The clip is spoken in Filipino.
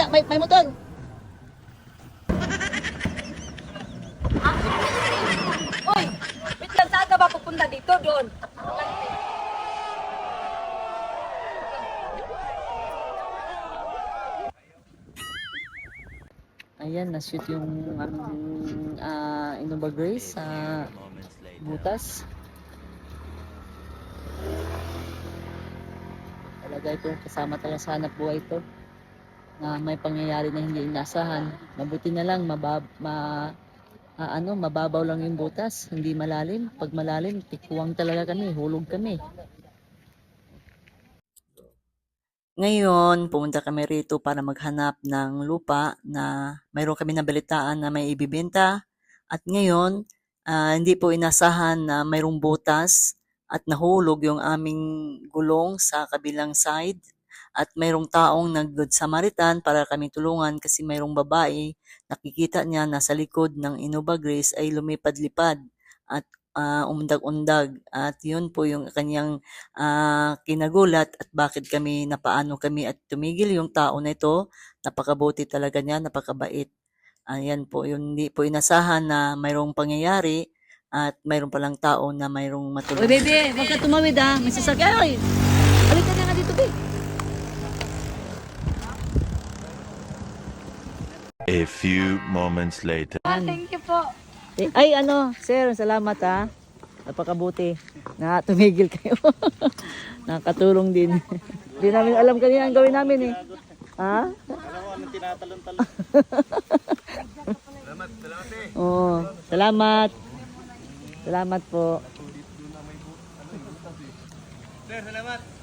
may motor. Uy, wait lang, saan ka ba pupunta dito? Doon. Ayan, na-shoot yung Innova Grace sa butas. Talaga ito, kasama talaga sa hanap buhay ito. Na may pangyayari na hindi inasahan. Mabuti na lang, mababaw lang yung butas, hindi malalim. Pag malalim, tikuwang talaga kami, hulog kami. Ngayon, pumunta kami rito para maghanap ng lupa na mayroon kami nabalitaan na may ibibenta. At ngayon, hindi po inasahan na mayroong butas at nahulog yung aming gulong sa kabilang side. At mayroong taong nag-Good Samaritan para kami tulungan kasi mayroong babae, nakikita niya na sa likod ng Innova Grace ay lumipad-lipad at umundag-undag. At yun po yung kanyang kinagulat at bakit kami napaano kami at tumigil yung tao na ito. Napakabuti talaga niya, napakabait. Ayan po, yun hindi po inasahan na mayroong pangyayari at mayroon palang tao na mayroong matulungan. Oy baby, wag ka tumawid may sasakyan. Oy, halika na nga dito, babe. A few moments later. Thank you po. Ay, sir, salamat Napakabuti na tumigil kayo. Nakatulong din. Hindi namin alam kanina ang gawin namin Ha? Alam mo, anong tinatalon-talon? Salamat Oo, salamat. Salamat po. Sir, salamat.